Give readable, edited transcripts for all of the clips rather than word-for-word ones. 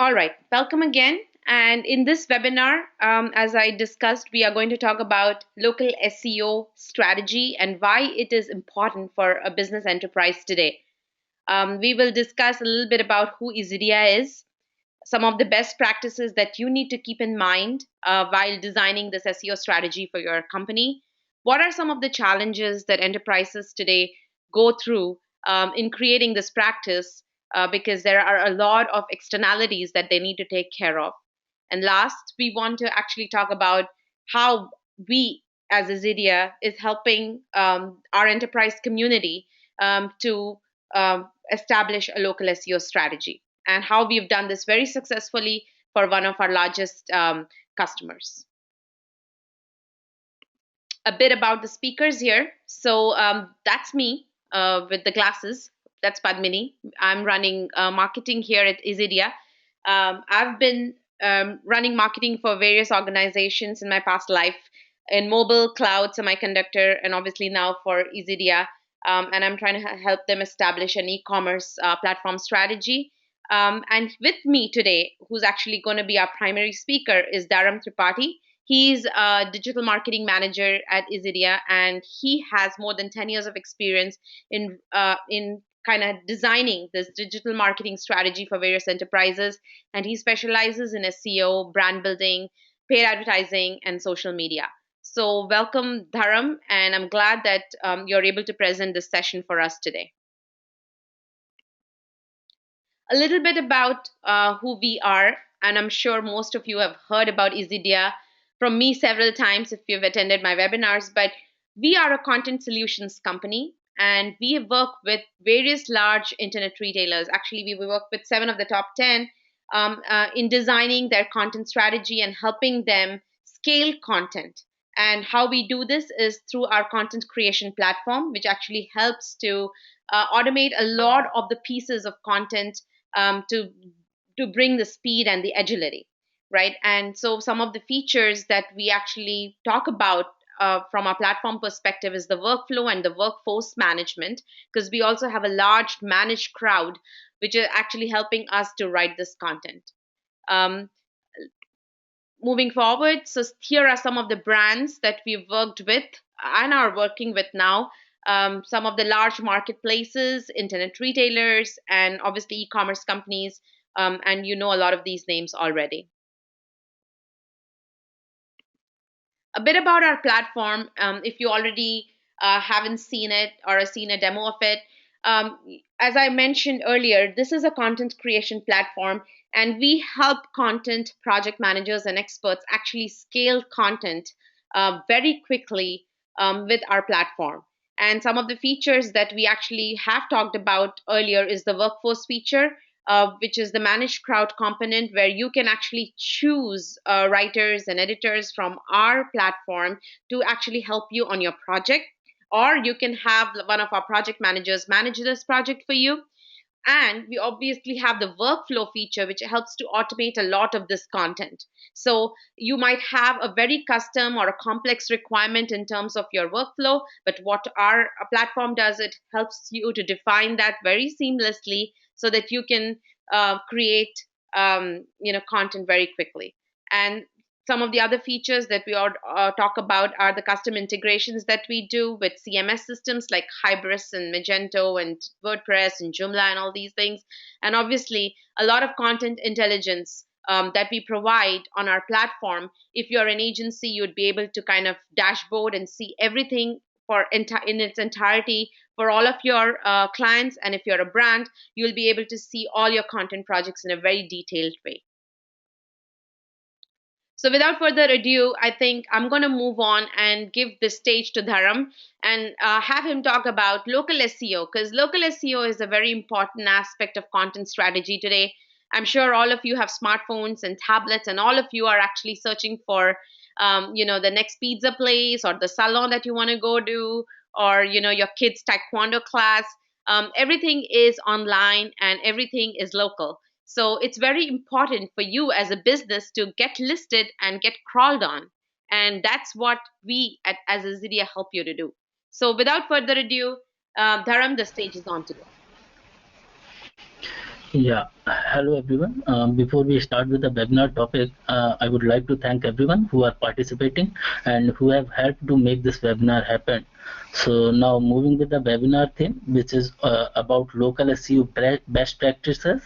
All right, welcome again. And in this webinar, as I discussed, we are going to talk about local SEO strategy and why it is important for a business enterprise today. We will discuss a little bit about who eZdia is, some of the best practices that you need to keep in mind while designing this SEO strategy for your company. What are some of the challenges that enterprises today go through in creating this practice? Because there are a lot of externalities that they need to take care of. And last, we want to actually talk about how we, as eZdia, is helping our enterprise community to establish a local SEO strategy and how we've done this very successfully for one of our largest customers. A bit about the speakers here. So that's me with the glasses. That's Padmini. I'm running marketing here at eZdia. I've been running marketing for various organizations in my past life in mobile, cloud, semiconductor, and obviously now for eZdia. And I'm trying to help them establish an e-commerce platform strategy. And with me today, who's actually going to be our primary speaker, is Dharam Tripathi. He's a digital marketing manager at eZdia, and he has more than 10 years of experience in kind of designing this digital marketing strategy for various enterprises. And he specializes in SEO, brand building, paid advertising, and social media. So, welcome, Dharam, and I'm glad that you're able to present this session for us today. A little bit about who we are, and I'm sure most of you have heard about eZdia from me several times if you've attended my webinars, but we are a content solutions company and we work with various large internet retailers. Actually, we work with 7 of the top 10 in designing their content strategy and helping them scale content. And how we do this is through our content creation platform, which actually helps to automate a lot of the pieces of content to bring the speed and the agility, right? And so some of the features that we actually talk about from our platform perspective is the workflow and the workforce management, because we also have a large managed crowd which are actually helping us to write this content. Um, Moving forward, so here are some of the brands that we've worked with and are working with now. Some of the large marketplaces, internet retailers, and obviously e-commerce companies. And you know a lot of these names already. A bit about our platform, if you already haven't seen it or seen a demo of it. Um, as I mentioned earlier, this is a content creation platform, and we help content project managers and experts actually scale content very quickly with our platform. And some of the features that we actually have talked about earlier is the workforce feature, which is the managed crowd component, where you can actually choose writers and editors from our platform to actually help you on your project. Or you can have one of our project managers manage this project for you. And we obviously have the workflow feature, which helps to automate a lot of this content. So you might have a very custom or a complex requirement in terms of your workflow, but what our platform does, it helps you to define that very seamlessly so that you can create content very quickly. And some of the other features that we talk about are the custom integrations that we do with CMS systems like Hybris and Magento and WordPress and Joomla and all these things. And obviously, a lot of content intelligence that we provide on our platform. If you're an agency, you'd be able to kind of dashboard and see everything in its entirety for all of your clients. And if you're a brand, you'll be able to see all your content projects in a very detailed way. So without further ado, I think I'm going to move on and give the stage to Dharam and have him talk about local SEO, because local SEO is a very important aspect of content strategy today. I'm sure all of you have smartphones and tablets, and all of you are actually searching for, the next pizza place or the salon that you want to go to, or your kids' taekwondo class. Everything is online and everything is local. So it's very important for you as a business to get listed and get crawled on. And that's what we as eZdia help you to do. So without further ado, Dharam, the stage is on to you. Yeah, hello everyone. Before we start with the webinar topic, I would like to thank everyone who are participating and who have helped to make this webinar happen. So now moving with the webinar theme, which is about local SEO best practices.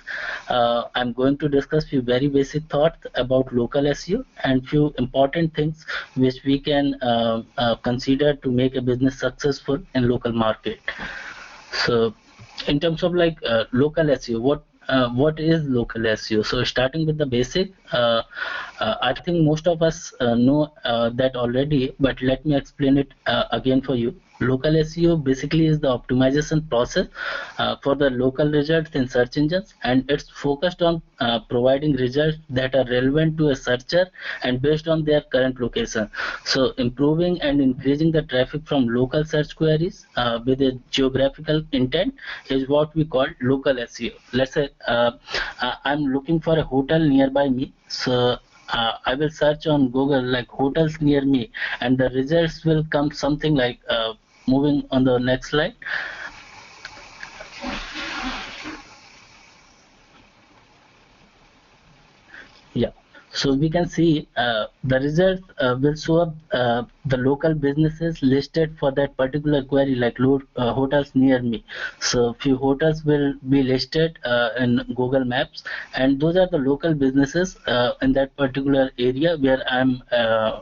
I'm going to discuss few very basic thoughts about local SEO and few important things which we can consider to make a business successful in local market. So, in terms of like local SEO, what is local SEO? So, starting with the basic, I think most of us know that already, but let me explain it again for you. Local SEO basically is the optimization process for the local results in search engines, and it's focused on providing results that are relevant to a searcher and based on their current location. So improving and increasing the traffic from local search queries with a geographical intent is what we call local SEO. Let's say I'm looking for a hotel nearby me. So I will search on Google like hotels near me, and the results will come something like moving on the next slide. Yeah. So we can see the results will show up the local businesses listed for that particular query, like hotels near me. So few hotels will be listed in Google Maps, and those are the local businesses in that particular area where I'm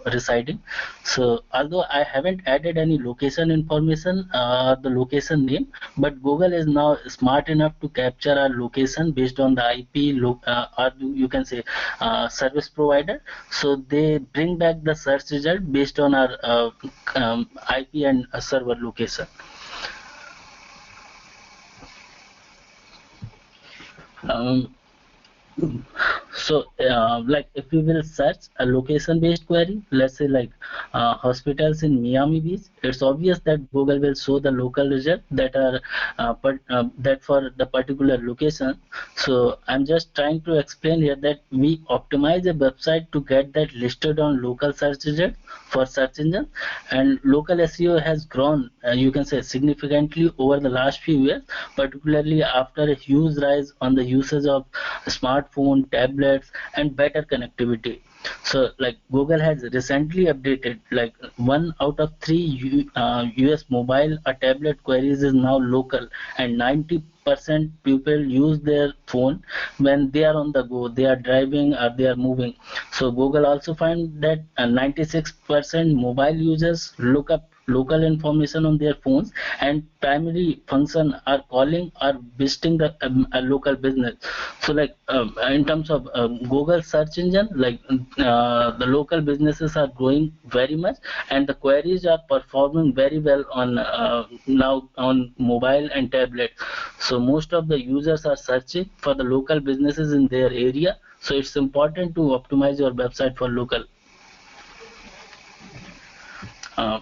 residing. So although I haven't added any location information, the location name, but Google is now smart enough to capture our location based on the IP, or you can say service provider. So they bring back the search result based on our IP and server location. Um, So, like if we will search a location-based query, let's say like hospitals in Miami Beach, it's obvious that Google will show the local result that are that for the particular location. So I'm just trying to explain here that we optimize a website to get that listed on local search result for search engine, and local SEO has grown, you can say, significantly over the last few years, particularly after a huge rise on the usage of smartphone, tablets, and better connectivity. So, like Google has recently updated, like 1 out of 3 US mobile or tablet queries is now local, and 90% people use their phone when they are on the go, they are driving or they are moving. So Google also find that 96% mobile users look up local information on their phones, and primary function are calling or visiting the a local business. So like in terms of Google search engine, like the local businesses are growing very much, and the queries are performing very well on now on mobile and tablet. So most of the users are searching for the local businesses in their area. So it's important to optimize your website for local. uh,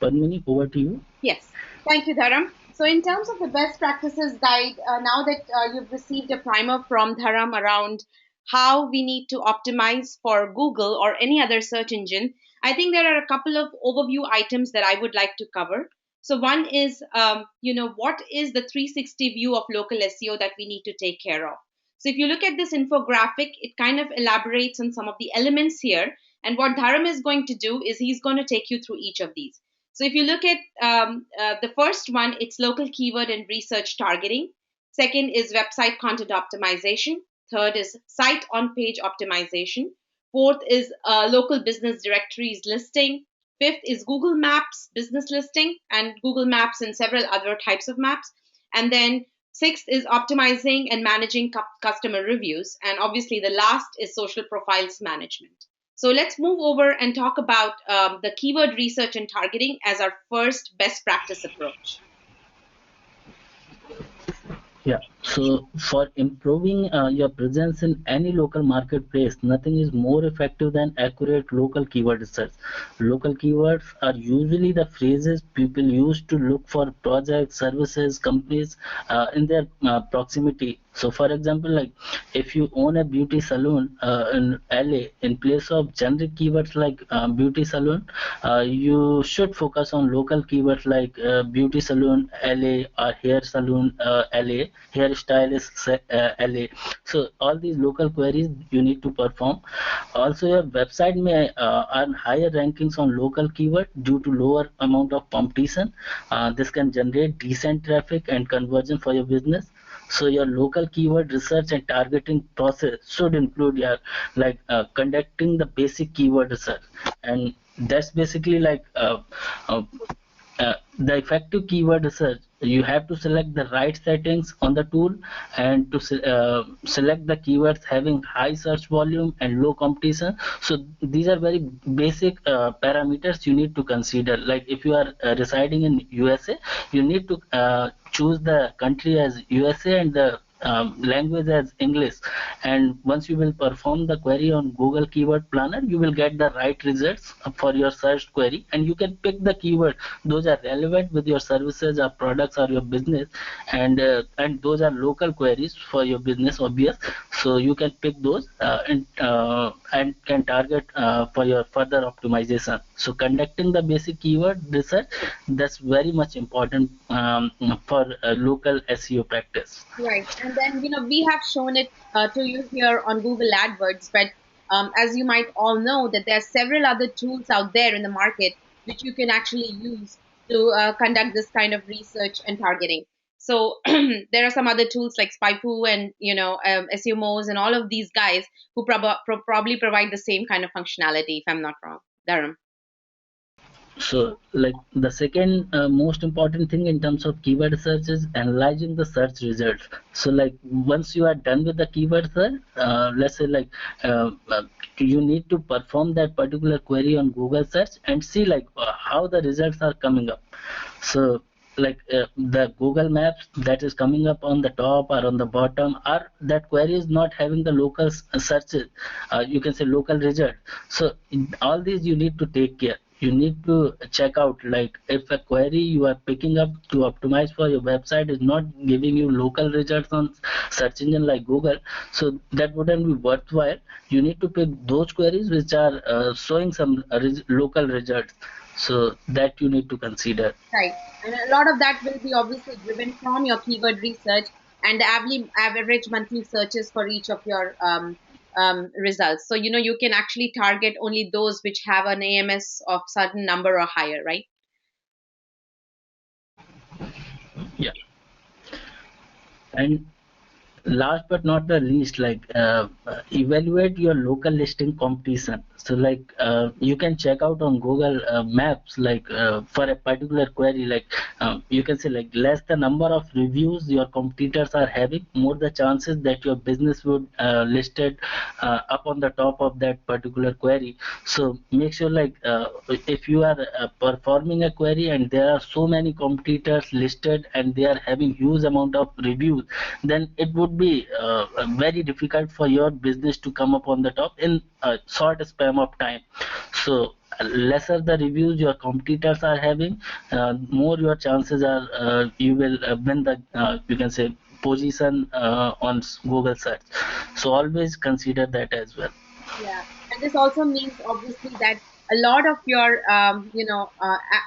Padmini, over to you. Yes, thank you, Dharam. So, in terms of the best practices guide, now that you've received a primer from Dharam around how we need to optimize for Google or any other search engine, I think there are a couple of overview items that I would like to cover. So, one is, what is the 360 view of local SEO that we need to take care of? So, if you look at this infographic, it kind of elaborates on some of the elements here. And what Dharam is going to do is he's going to take you through each of these. So if you look at the first one, it's local keyword and research targeting. Second is website content optimization. Third is site on page optimization. Fourth is local business directories listing. Fifth is Google Maps business listing and Google Maps and several other types of maps. And then sixth is optimizing and managing customer reviews. And obviously, the last is social profiles management. So let's move over and talk about the keyword research and targeting as our first best practice approach. Yeah. So for improving your presence in any local marketplace, nothing is more effective than accurate local keyword research. Local keywords are usually the phrases people use to look for projects, services, companies in their proximity. So for example, like if you own a beauty salon in LA, in place of generic keywords like beauty salon, you should focus on local keywords like beauty salon LA or hair salon LA, hair hairstyle is LA. So all these local queries you need to perform. Also, your website may earn higher rankings on local keyword due to lower amount of competition. This can generate decent traffic and conversion for your business. So your local keyword research and targeting process should include your conducting the basic keyword research, and that's basically uh, the effective keyword research. You have to select the right settings on the tool and to select the keywords having high search volume and low competition. So these are very basic parameters you need to consider. Like if you are residing in USA, you need to choose the country as USA and the language as English. And once you will perform the query on Google Keyword Planner, you will get the right results for your search query, and you can pick the keyword those are relevant with your services or products or your business, and those are local queries for your business, obvious. So you can pick those and can target for your further optimization. So conducting the basic keyword research, that's very much important for local SEO practice. Right. And then, we have shown it to you here on Google AdWords, but as you might all know, that there are several other tools out there in the market which you can actually use to conduct this kind of research and targeting. So there are some other tools like SpyPoo and, SEO Moz and all of these guys who probably provide the same kind of functionality, if I'm not wrong. Dharam. So, like the second most important thing in terms of keyword search is analyzing the search results. So, like once you are done with the keyword search, let's say you need to perform that particular query on Google search and see how the results are coming up. So the Google Maps that is coming up on the top or on the bottom, or that query is not having the local searches, you can say local result. So in all these you need to take care. You need to check out like if a query you are picking up to optimize for your website is not giving you local results on search engine like Google, so that wouldn't be worthwhile. You need to pick those queries which are showing some local results, so that you need to consider. Right. And a lot of that will be obviously driven from your keyword research and the average monthly searches for each of your results. So, you can actually target only those which have an AMS of certain number or higher, right? Yeah. And last but not the least, evaluate your local listing competition. So you can check out on Google Maps for a particular query, you can say less the number of reviews your competitors are having, more the chances that your business would listed up on the top of that particular query. So make sure if you are performing a query and there are so many competitors listed and they are having huge amount of reviews, then it would be very difficult for your business to come up on the top in a short span of time. So lesser the reviews your competitors are having, more your chances are you will win the you can say position on Google search. So always consider that as well. Yeah, and this also means obviously that a lot of your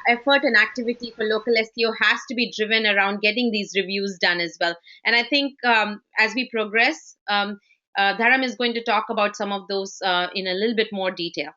effort and activity for local SEO has to be driven around getting these reviews done as well. And I think as we progress, Dharam is going to talk about some of those in a little bit more detail.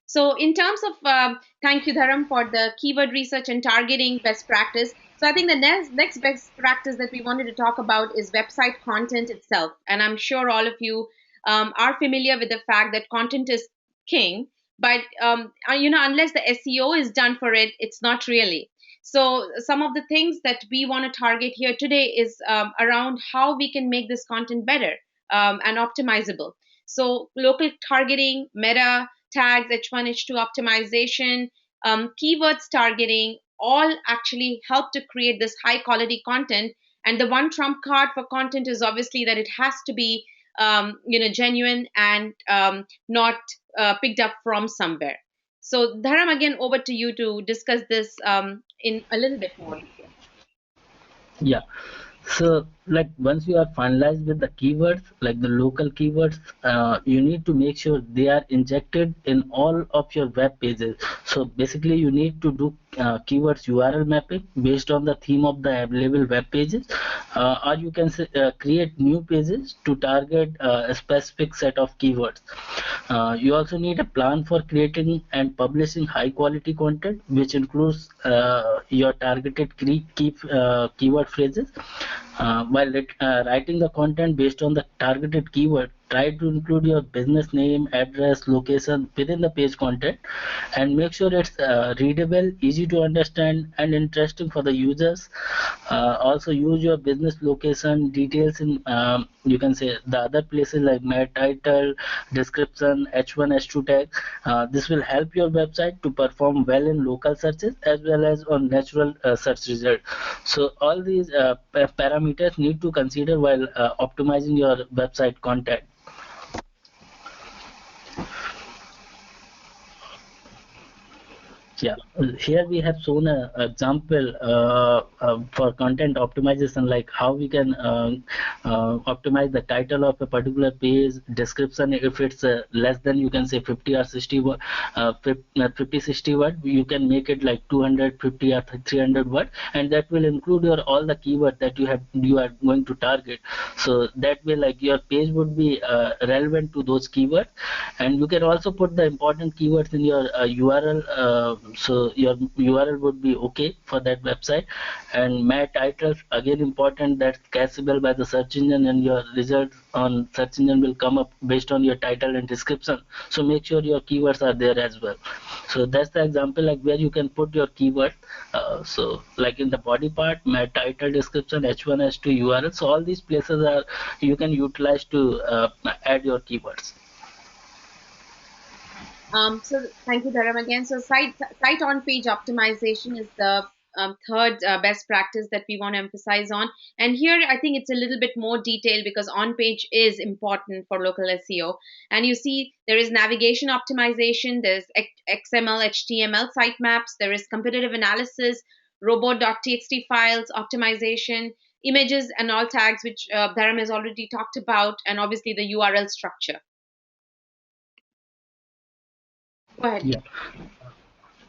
So, in terms of thank you, Dharam, for the keyword research and targeting best practice. So, I think the next best practice that we wanted to talk about is website content itself. And I'm sure all of you are familiar with the fact that content is king, but unless the SEO is done for it, it's not really. So, some of the things that we want to target here today is around how we can make this content better and optimizable. So, local targeting, meta tags, H1, H2 optimization, keywords targeting, all actually help to create this high quality content. And the one trump card for content is obviously that it has to be, genuine and not picked up from somewhere. So, Dharam, again, over to you to discuss this in a little bit more detail. Yeah. So, once you are finalized with the keywords, like the local keywords, you need to make sure they are injected in all of your web pages. So basically, you need to do keywords URL mapping based on the theme of the available web pages, or you can create new pages to target a specific set of keywords. You also need a plan for creating and publishing high quality content, which includes your targeted keyword phrases. While writing the content based on the targeted keyword, try to include your business name, address, location within the page content, and make sure it's readable, easy to understand, and interesting for the users. Also, use your business location details in you can say the other places like my title, description, H1, H2 tag. This will help your website to perform well in local searches as well as on natural search results. So all these parameters need to consider while optimizing your website content. Yeah, here we have shown a example for content optimization, like how we can optimize the title of a particular page, description. If it's less than, you can say 50 or 60 50 60 word, you can make it like 250 or 300 word, and that will include your all the keyword that you are going to target. So that way, like your page would be relevant to those keywords, and you can also put the important keywords in your URL. So your URL would be okay for that website. And meta titles, again important, that's cacheable by the search engine, and your results on search engine will come up based on your title and description. So make sure your keywords are there as well. So that's the example like where you can put your keyword. So like in the body part, meta title, description, H1, H2, URL. So all these places are you can utilize to add your keywords. So thank you, Dharam, again. So site on page optimization is the third best practice that we want to emphasize on. And here, I think it's a little bit more detailed because on page is important for local SEO. And you see, there is navigation optimization, there's XML, HTML sitemaps, there is competitive analysis, robot.txt files optimization, images and all tags, which Dharam has already talked about, and obviously the URL structure. Go ahead. Yeah.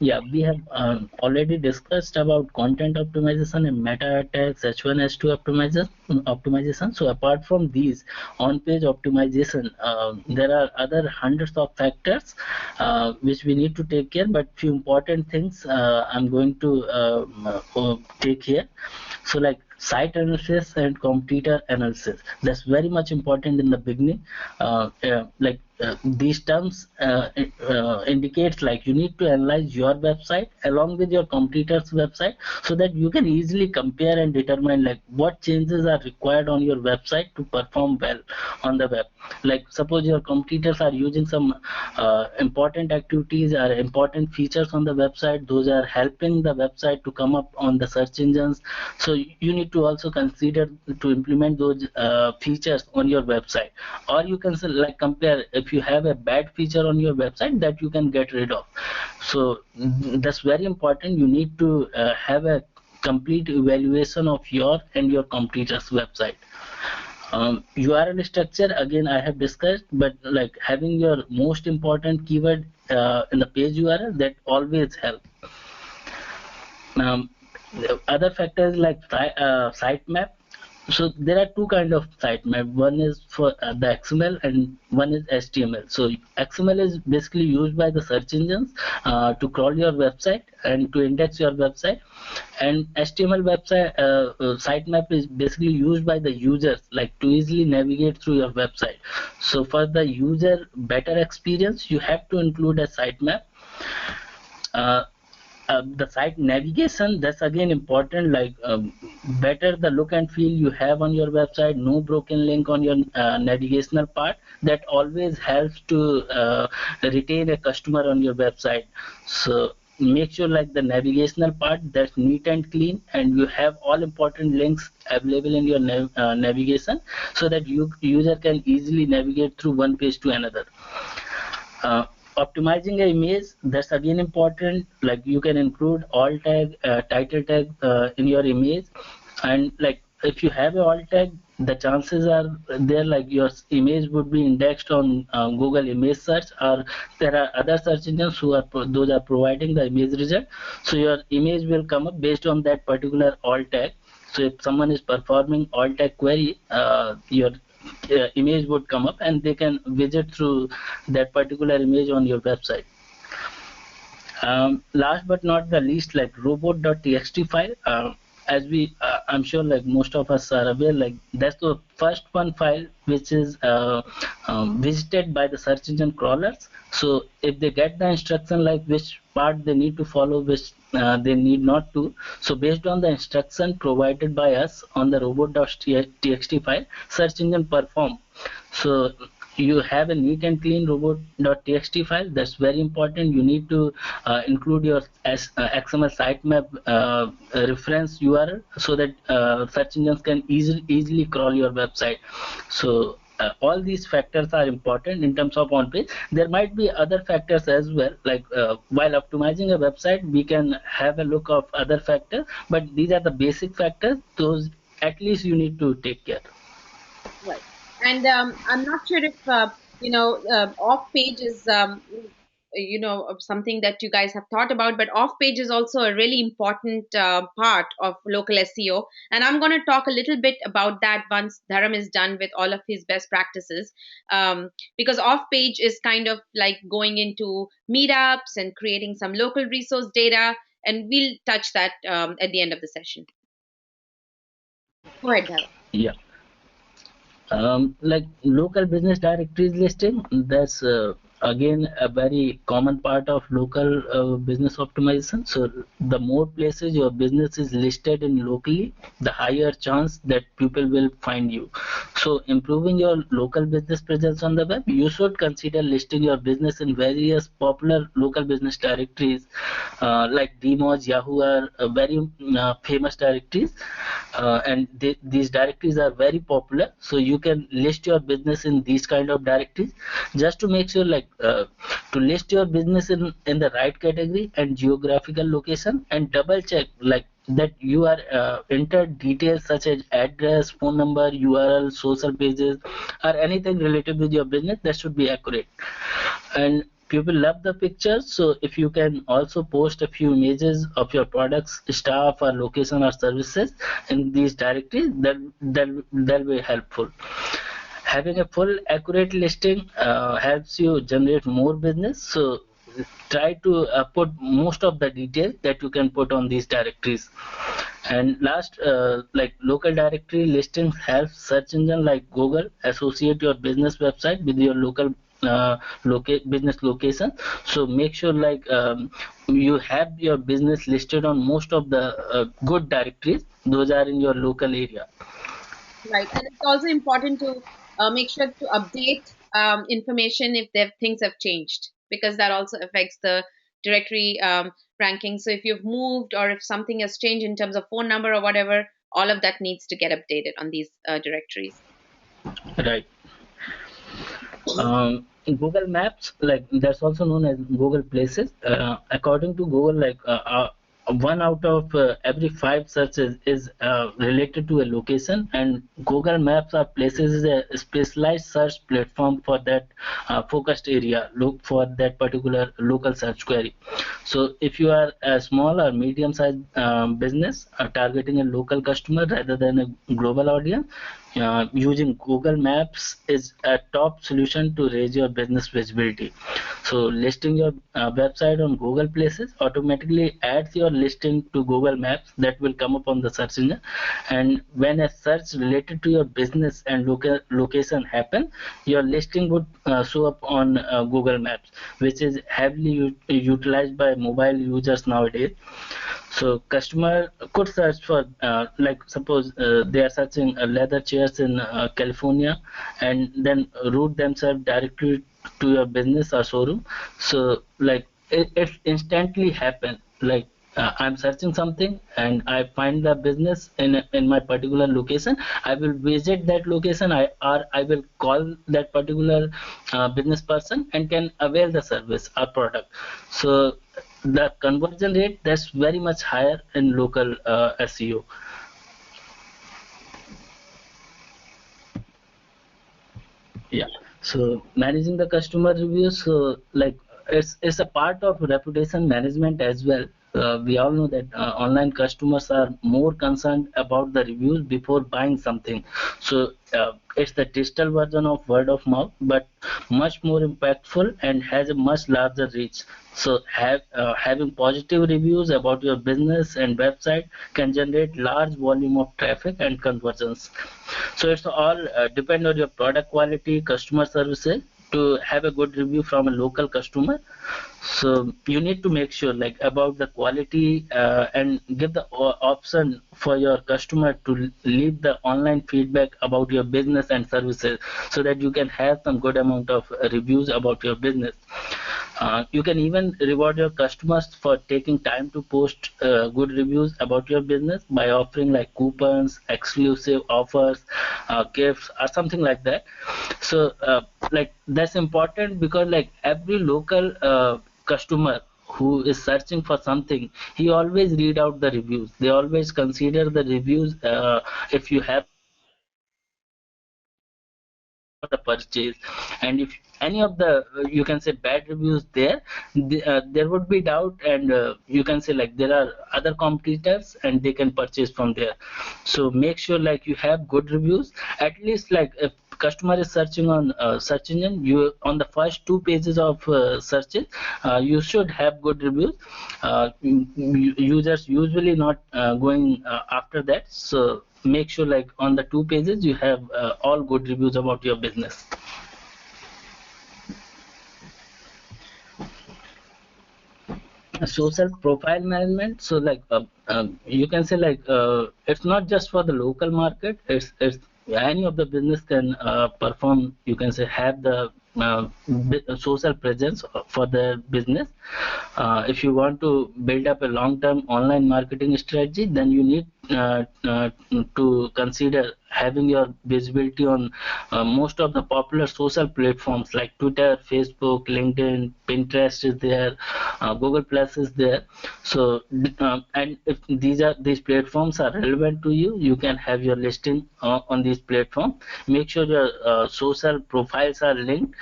Yeah, we have already discussed about content optimization and meta tags, H1, H2 optimization. So apart from these on-page optimization, there are other hundreds of factors which we need to take care. But few important things I'm going to take here. So like site analysis and competitor analysis, that's very much important in the beginning. These terms indicates like you need to analyze your website along with your competitor's website so that you can easily compare and determine like what changes are required on your website to perform well on the web. Like suppose your competitors are using some important activities or important features on the website, those are helping the website to come up on the search engines. So you need to also consider to implement those features on your website. Or you can like compare if you have a bad feature on your website that you can get rid of. So that's very important. You need to have a complete evaluation of your and your competitor's website. URL structure, again I have discussed, but like having your most important keyword in the page URL, that always help. The other factors like sitemap. So there are two kind of sitemap. One is for the XML and one is HTML. So XML is basically used by the search engines to crawl your website and to index your website, and HTML website sitemap is basically used by the users like to easily navigate through your website. So for the user better experience, you have to include a sitemap. Uh, the site navigation, that's again important, like better the look and feel you have on your website, no broken link on your navigational part, that always helps to retain a customer on your website. So make sure like the navigational part that's neat and clean, and you have all important links available in your navigation so that user can easily navigate through one page to another. uh, Optimizing an image, that's again important, like you can include alt tag, title tag in your image, and like if you have a alt tag, the chances are there like your image would be indexed on Google image search, or there are other search engines who are those are providing the image result. So your image will come up based on that particular alt tag. So if someone is performing alt tag query, your image would come up and they can visit through that particular image on your website. Last but not the least, like robot.txt file. As I'm sure like most of us are aware, like that's the first one file which is visited by the search engine crawlers. So if they get the instruction like which part they need to follow, which they need not to. So based on the instruction provided by us on the robot.txt file, search engine perform. So you have a neat and clean robot.txt file. That's very important. You need to include your XML sitemap reference URL so that search engines can easily crawl your website. So all these factors are important in terms of on page. There might be other factors as well, like while optimizing a website we can have a look of other factors, but these are the basic factors. Those at least you need to take care. Right. And I'm not sure if off page is something that you guys have thought about, but off page is also a really important part of local SEO. And I'm going to talk a little bit about that once Dharam is done with all of his best practices, because off page is kind of like going into meetups and creating some local resource data, and we'll touch that at the end of the session. Go ahead, Dharam. Yeah. Like local business directories listing, that's again a very common part of local business optimization. So the more places your business is listed in locally, the higher chance that people will find you. So improving your local business presence on the web, you should consider listing your business in various popular local business directories like Dmoz, Yahoo are very famous directories, and these directories are very popular. So you can list your business in these kind of directories just to make sure like to list your business in the right category and geographical location, and double check like that you are entered details such as address, phone number, URL, social pages, or anything related with your business that should be accurate. And people love the pictures, so if you can also post a few images of your products, staff, or location or services in these directories, that'll be helpful. Having a full accurate listing helps you generate more business, so try to put most of the details that you can put on these directories. And last, like local directory listings help search engine like Google associate your business website with your local business location. So make sure like you have your business listed on most of the good directories. Those are in your local area. Right, and it's also important to make sure to update information if things have changed, because that also affects the directory ranking. So if you've moved or if something has changed in terms of phone number or whatever, all of that needs to get updated on these directories. Right. In Google Maps, like that's also known as Google Places. According to Google, like one out of every five searches is related to a location, and Google Maps or Places is a specialized search platform for that focused area. Look for that particular local search query. So if you are a small or medium-sized business targeting a local customer rather than a global audience, using Google Maps is a top solution to raise your business visibility. So listing your website on Google Places automatically adds your listing to Google Maps that will come up on the search engine. And when a search related to your business and location happen, your listing would show up on Google Maps, which is heavily utilized by mobile users nowadays. So customer could search for like suppose they are searching leather chairs in California, and then route themselves directly to your business or showroom. So like it instantly happen. Like I'm searching something and I find the business in my particular location. I will visit that location. I will call that particular business person and can avail the service or product. So the conversion rate that's very much higher in local SEO. Yeah. So managing the customer reviews, so like it's a part of reputation management as well. We all know that online customers are more concerned about the reviews before buying something. So it's the digital version of word of mouth, but much more impactful and has a much larger reach. So having positive reviews about your business and website can generate large volume of traffic and conversions. So it's all depend on your product quality, customer services to have a good review from a local customer. So you need to make sure like about the quality and give the option for your customer to leave the online feedback about your business and services, so that you can have some good amount of reviews about your business. You can even reward your customers for taking time to post good reviews about your business by offering like coupons, exclusive offers, gifts, or something like that. So, like that's important because like every local customer who is searching for something, he always read out the reviews. They always consider the reviews if you have for the purchase. And if any of the you can say bad reviews there, there would be doubt, and you can say like there are other competitors and they can purchase from there. So make sure like you have good reviews, at least like if customer is searching on search engine, you on the first two pages of searches, you should have good reviews. Users usually not going after that, so make sure like on the two pages you have all good reviews about your business. Social profile management, so like you can say like it's not just for the local market, it's any of the business can perform, you can say have the social presence for the business. If you want to build up a long-term online marketing strategy, then you need to consider having your visibility on most of the popular social platforms like Twitter, Facebook, LinkedIn, Pinterest is there, Google Plus is there. So and if these platforms are relevant to you, you can have your listing on these platforms. Make sure your social profiles are linked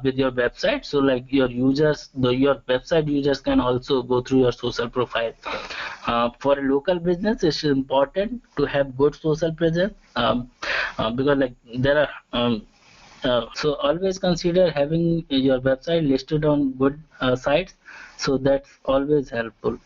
with your website, so like your users, your website users can also go through your social profile. For a local business, it's important to have good social presence, because like there are so always consider having your website listed on good sites, so that's always helpful.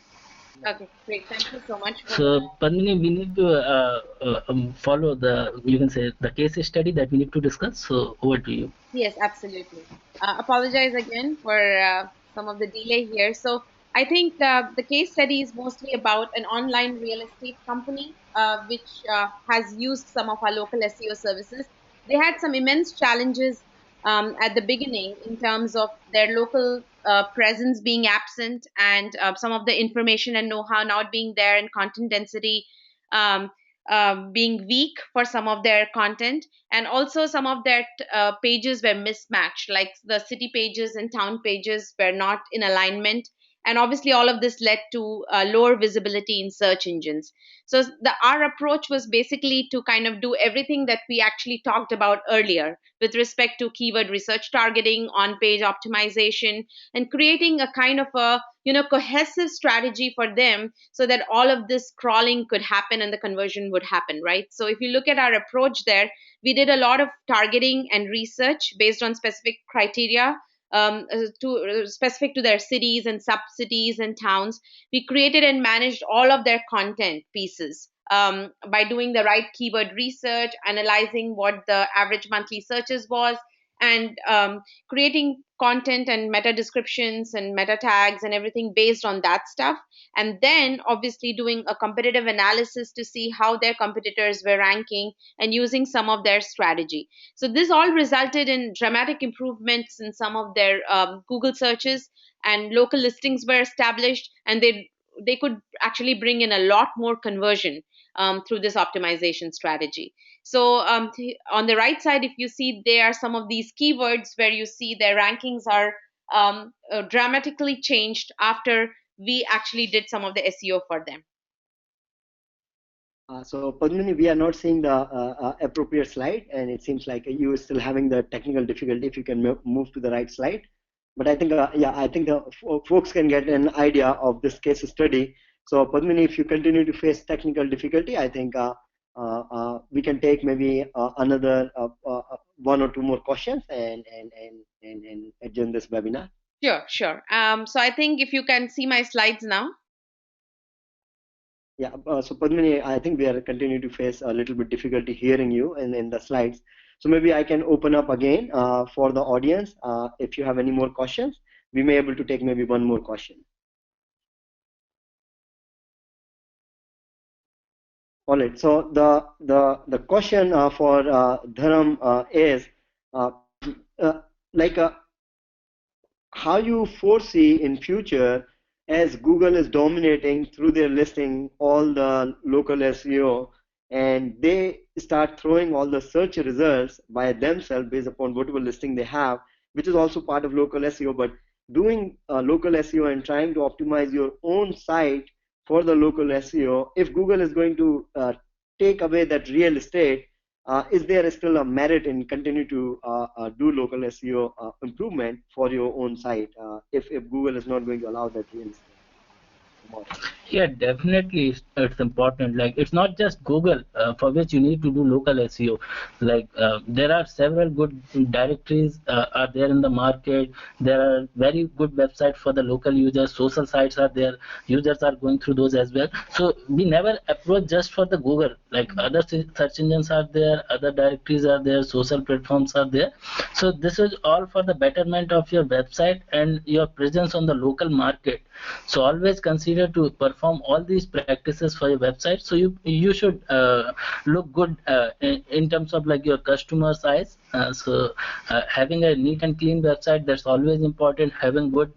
Okay, great. Thank you so much for So Padmini, we need to follow the, you can say the case study that we need to discuss. So over to you. Yes, absolutely. Apologize again for some of the delay here. So I think the case study is mostly about an online real estate company which has used some of our local SEO services. They had some immense challenges at the beginning in terms of their local presence being absent, and some of the information and know-how not being there, and content density um, being weak for some of their content, and also some of their pages were mismatched, like the city pages and town pages were not in alignment, and obviously all of this led to lower visibility in search engines. So our approach was basically to kind of do everything that we actually talked about earlier with respect to keyword research targeting, on page optimization, and creating a kind of a cohesive strategy for them, so that all of this crawling could happen and the conversion would happen, right? So if you look at our approach there, we did a lot of targeting and research based on specific criteria, specific to their cities and sub cities and towns. We created and managed all of their content pieces by doing the right keyword research, analyzing what the average monthly searches was, and creating content and meta descriptions and meta tags and everything based on that stuff. And then obviously doing a competitive analysis to see how their competitors were ranking, and using some of their strategy. So this all resulted in dramatic improvements in some of their Google searches, and local listings were established, and they could actually bring in a lot more conversion through this optimization strategy. So on the right side, if you see, there are some of these keywords where you see their rankings are dramatically changed after we actually did some of the SEO for them. So Padmini, we are not seeing the appropriate slide, and it seems like you are still having the technical difficulty. If you can move to the right slide, but I think yeah, I think the folks can get an idea of this case study. So Padmini, if you continue to face technical difficulty, I think we can take maybe another one or two more questions and adjourn this webinar. Sure, sure. So I think if you can see my slides now. Yeah, so Padmini, I think we are continuing to face a little bit difficulty hearing you in the slides. So maybe I can open up again for the audience. If you have any more questions, we may able to take maybe one more question. All right. So the question for Dharam is uh, uh, like how you foresee in future as Google is dominating through their listing all the local SEO, and they start throwing all the search results by themselves based upon whatever listing they have, which is also part of local SEO. But doing local SEO and trying to optimize your own site for the local SEO, if Google is going to take away that real estate, is there still a merit in continue to do local SEO improvement for your own site if Google is not going to allow that real estate model? Yeah, definitely it's important. Like it's not just Google for which you need to do local SEO. Like there are several good directories are there in the market. There are very good websites for the local users. Social sites are there. Users are going through those as well. So we never approach just for the Google. Like other search engines are there, other directories are there, social platforms are there. So this is all for the betterment of your website and your presence on the local market. So always consider to perform all these practices for your website. So you should look good in terms of like your customer size. Having a neat and clean website, that's always important. Having good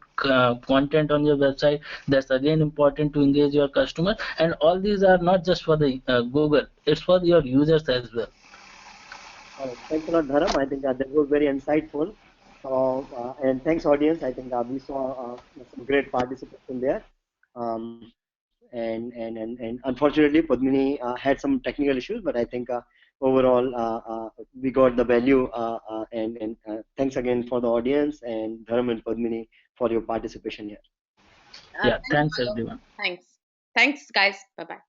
content on your website, that's again important to engage your customers. And all these are not just for the Google, it's for your users as well. All right. Thanks a lot, Dharam. I think that was very insightful. So, and thanks, audience. I think we saw some great participation there. And unfortunately, Padmini had some technical issues, but I think overall we got the value. And thanks again for the audience and Dharam and Padmini for your participation here. Yeah, Thanks, thanks Palo. everyone. Thanks. Thanks, guys. Bye bye.